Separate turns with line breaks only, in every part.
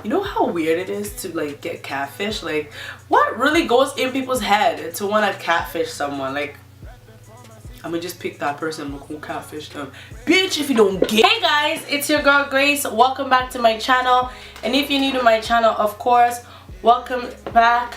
You know how weird it is to like get catfish? Like, what really goes in people's head to want to catfish someone? Like, I'm gonna just pick that person and go catfish them. Bitch, if you don't get. Hey guys, it's your girl Grace. Welcome back to my channel. And if you're new to my channel, of course, welcome back.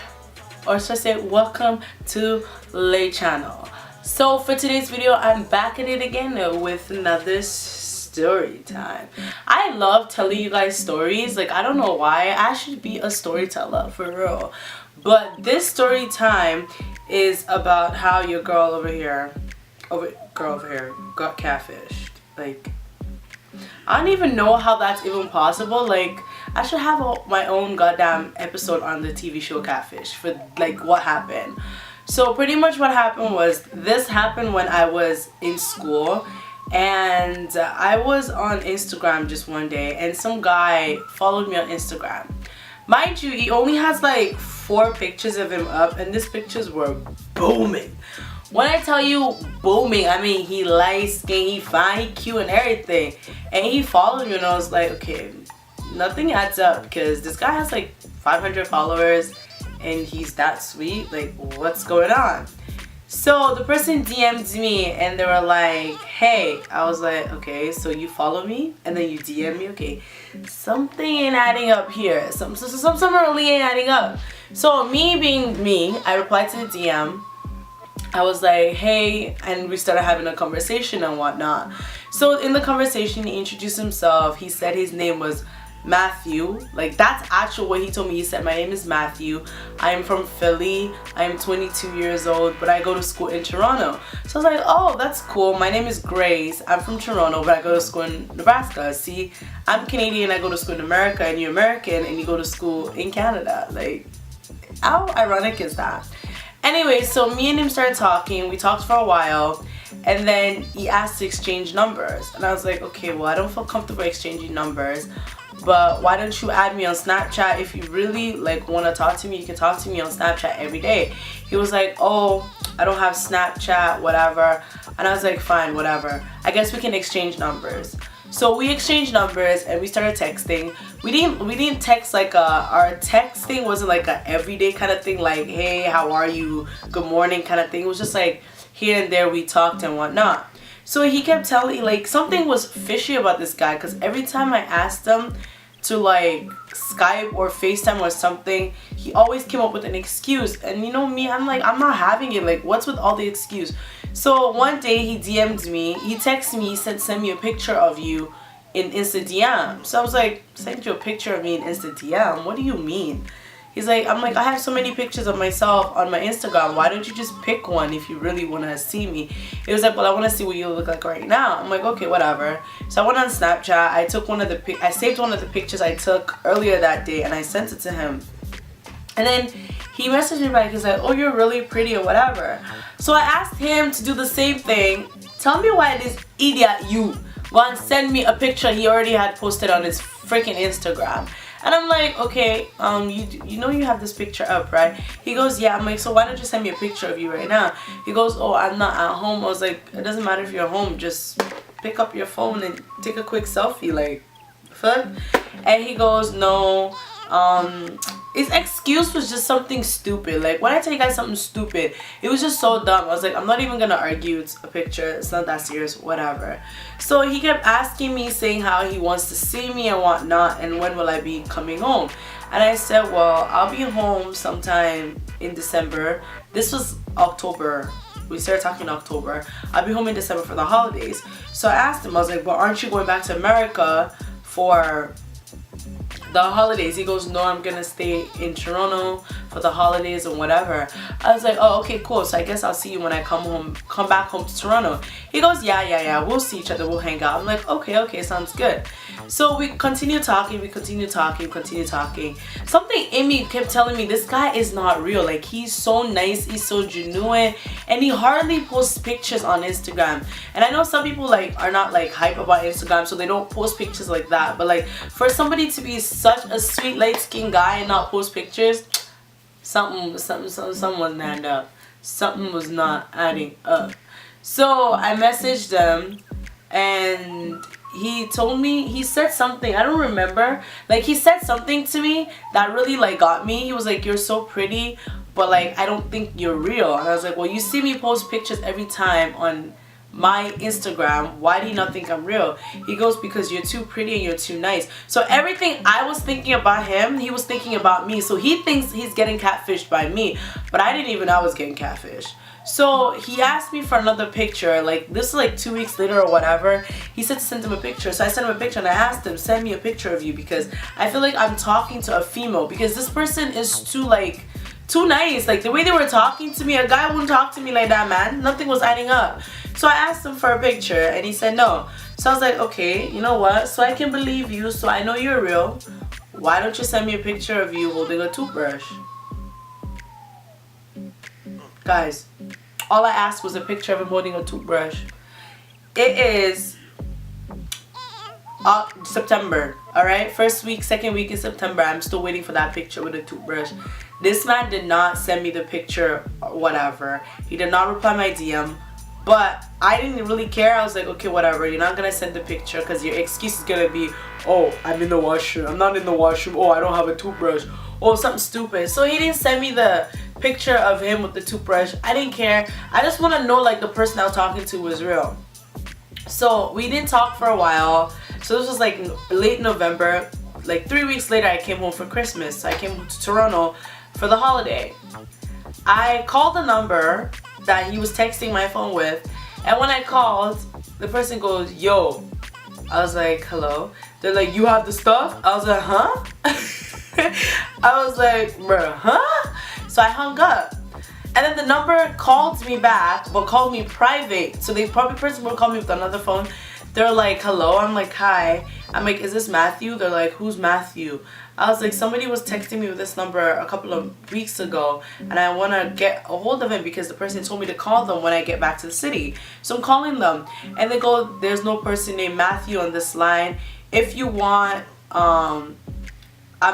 Or should I say, welcome to the channel. So for today's video, I'm back at it again with another story time. I love telling you guys stories. Like, I don't know why. I should be a storyteller for real. But this story time is about how your girl over here got catfished. Like, I don't even know how that's even possible. Like, I should have my own goddamn episode on the TV show Catfish for like what happened. So pretty much what happened was, this happened when I was in school, and I was on Instagram just one day, and some guy followed me on Instagram. Mind you, he only has like 4 pictures of him up, and these pictures were booming. When I tell you booming, I mean he light skin, he fine, he cute and everything. And he followed me and I was like, okay, nothing adds up because this guy has like 500 followers and he's that sweet. Like, what's going on? So the person DM'd me and they were like, hey. I was like, okay, so you follow me and then you DM me? Okay, something ain't adding up here. Something really ain't adding up. So me being me, I replied to the DM. I was like, hey, and we started having a conversation and whatnot. So in the conversation, he introduced himself. He said his name was Matthew. Like, that's actually what he told me. He said, my name is Matthew. I am from Philly. I am 22 years old, but I go to school in Toronto. So I was like, oh, that's cool. My name is Grace. I'm from Toronto, but I go to school in Nebraska. See, I'm Canadian. I go to school in America, and you're American, and you go to school in Canada. Like, how ironic is that? Anyway, so me and him started talking. We talked for a while, and then he asked to exchange numbers. And I was like, okay, well, I don't feel comfortable exchanging numbers, but why don't you add me on Snapchat? If you really like want to talk to me, you can talk to me on Snapchat every day. He was like, oh, I don't have Snapchat, whatever. And I was like, fine, whatever. I guess we can exchange numbers. So we exchanged numbers and we started texting. We didn't text like our texting wasn't like a everyday kind of thing, like, hey, how are you, good morning kind of thing. It was just like here and there we talked and whatnot. So he kept telling, like, something was fishy about this guy, because every time I asked him to like Skype or FaceTime or something, he always came up with an excuse. And you know me, I'm like, I'm not having it. Like, what's with all the excuse? So one day he DM'd me, he texted me, he said, send me a picture of you in Insta DM. So I was like, send you a picture of me in Insta DM? What do you mean? He's like, I'm like, I have so many pictures of myself on my Instagram. Why don't you just pick one if you really want to see me? He was like, well, I want to see what you look like right now. I'm like, okay, whatever. So I went on Snapchat. I took I saved one of the pictures I took earlier that day and I sent it to him. And then he messaged me back. He's like, oh, you're really pretty or whatever. So I asked him to do the same thing. Tell me why this idiot you go and send me a picture he already had posted on his freaking Instagram. And I'm like, okay, you know you have this picture up, right? He goes, yeah. I'm like, so why don't you send me a picture of you right now? He goes, oh, I'm not at home. I was like, it doesn't matter if you're home. Just pick up your phone and take a quick selfie, like, fuck. And he goes, no, his excuse was just something stupid. Like, when I tell you guys something stupid, it was just so dumb. I was like, I'm not even gonna argue. It's a picture. It's not that serious. Whatever. So he kept asking me, saying how he wants to see me and whatnot, and when will I be coming home? And I said, well, I'll be home sometime in December. This was October. We started talking in October. I'll be home in December for the holidays. So I asked him, I was like, but aren't you going back to America for the holidays? He goes, no, I'm gonna stay in Toronto for the holidays and whatever. I was like, oh, okay, cool. So I guess I'll see you when I come back home to Toronto. He goes, yeah, we'll see each other, we'll hang out. I'm like, okay, sounds good. So we continue talking. Something in me kept telling me this guy is not real. Like, he's so nice, he's so genuine, and he hardly posts pictures on Instagram. And I know some people like are not like hype about Instagram, so they don't post pictures like that. But like, for somebody to be such a sweet light-skinned guy and not post pictures, something was adding up. Something was not adding up. So I messaged them and he told me, he said something, I don't remember, like he said something to me that really like got me. He was like, you're so pretty, but like I don't think you're real. And I was like, well, you see me post pictures every time on my Instagram, why do you not think I'm real? He goes, because you're too pretty and you're too nice. So everything I was thinking about him, he was thinking about me. So he thinks he's getting catfished by me, but I didn't even know I was getting catfished. So he asked me for another picture, like this is like 2 weeks later or whatever. He said to send him a picture, so I sent him a picture and I asked him, send me a picture of you, because I feel like I'm talking to a female, because this person is too nice. Like the way they were talking to me, a guy wouldn't talk to me like that, man. Nothing was adding up. So I asked him for a picture and he said no. So I was like, okay, you know what, so I can believe you, so I know you're real, why don't you send me a picture of you holding a toothbrush? Guys, all I asked was a picture of him holding a toothbrush. It is September, alright? First week, second week in September, I'm still waiting for that picture with a toothbrush. This man did not send me the picture or whatever. He did not reply my DM, but I didn't really care. I was like, okay, whatever, you're not gonna send the picture because your excuse is gonna be, oh, I'm in the washroom, I'm not in the washroom, oh, I don't have a toothbrush, oh, something stupid. So he didn't send me the picture of him with the toothbrush. I didn't care. I just want to know like the person I was talking to was real. So we didn't talk for a while. So this was like late November. Like 3 weeks later, I came home for Christmas. I came to Toronto for the holiday. I called the number that he was texting my phone with, and when I called, the person goes, yo. I was like, hello. They're like, you have the stuff? I was like, huh? I was like, bruh, huh? So I hung up. And then the number called me back, but called me private. So the probably person will call me with another phone. They're like, hello. I'm like, hi. I'm like, is this Matthew? They're like, who's Matthew? I was like, somebody was texting me with this number a couple of weeks ago, and I want to get a hold of him because the person told me to call them when I get back to the city. So I'm calling them, and they go, there's no person named Matthew on this line. If you want, I'm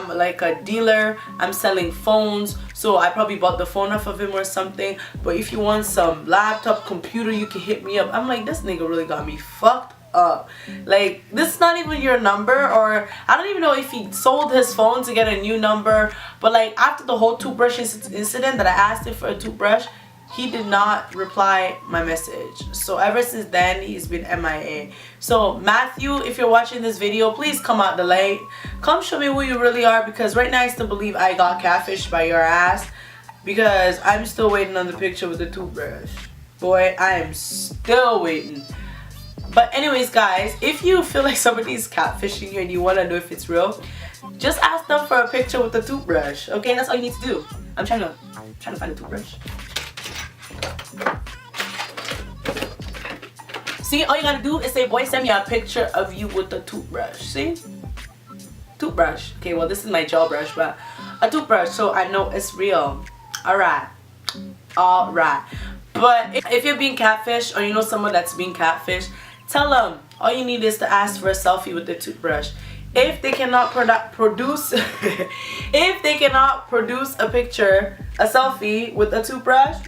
like a dealer, I'm selling phones, so I probably bought the phone off of him or something, but if you want some laptop, computer, you can hit me up. I'm like, this nigga really got me fucked up. Like, this is not even your number, or I don't even know if he sold his phone to get a new number, but like after the whole toothbrush incident that I asked him for a toothbrush, he did not reply my message. So ever since then, he's been MIA. So Matthew, if you're watching this video, please come out the light. Come show me who you really are, because right now I still believe I got catfished by your ass, because I'm still waiting on the picture with the toothbrush. Boy, I am still waiting. But anyways, guys, if you feel like somebody's catfishing you and you want to know if it's real, just ask them for a picture with the toothbrush. Okay, that's all you need to do. I'm trying to find a toothbrush. See, all you gotta do is say, boy, send me a picture of you with the toothbrush. See? Toothbrush. Okay, well, this is my gel brush, but a toothbrush, so I know it's real. Alright. Alright. But if you're being catfished, or you know someone that's being catfished, tell them all you need is to ask for a selfie with the toothbrush. If they cannot produce if they cannot produce a picture, a selfie with a toothbrush,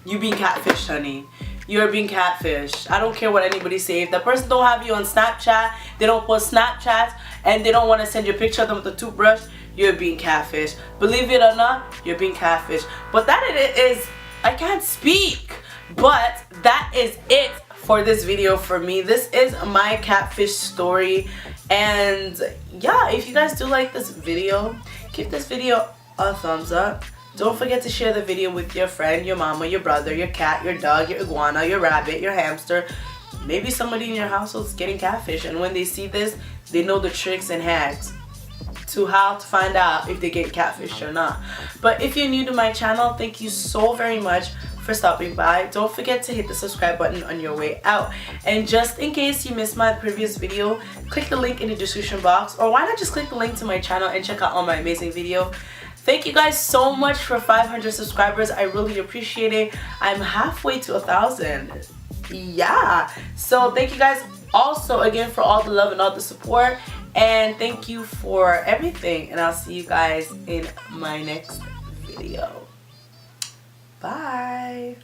you being catfished, honey. You're being catfished. I don't care what anybody say. If the person don't have you on Snapchat, they don't post Snapchats, and they don't want to send you a picture of them with a toothbrush, you're being catfished. Believe it or not, you're being catfished. But that it is, I can't speak. But that is it for this video for me. This is my catfish story. And yeah, if you guys do like this video, give this video a thumbs up. Don't forget to share the video with your friend, your mama, your brother, your cat, your dog, your iguana, your rabbit, your hamster. Maybe somebody in your household is getting catfish, and when they see this, they know the tricks and hacks to how to find out if they get catfished or not. But if you're new to my channel, thank you so very much for stopping by. Don't forget to hit the subscribe button on your way out. And just in case you missed my previous video, click the link in the description box, or why not just click the link to my channel and check out all my amazing videos. Thank you guys so much for 500 subscribers. I really appreciate it. I'm halfway to 1,000. Yeah. So thank you guys also again for all the love and all the support. And thank you for everything. And I'll see you guys in my next video. Bye.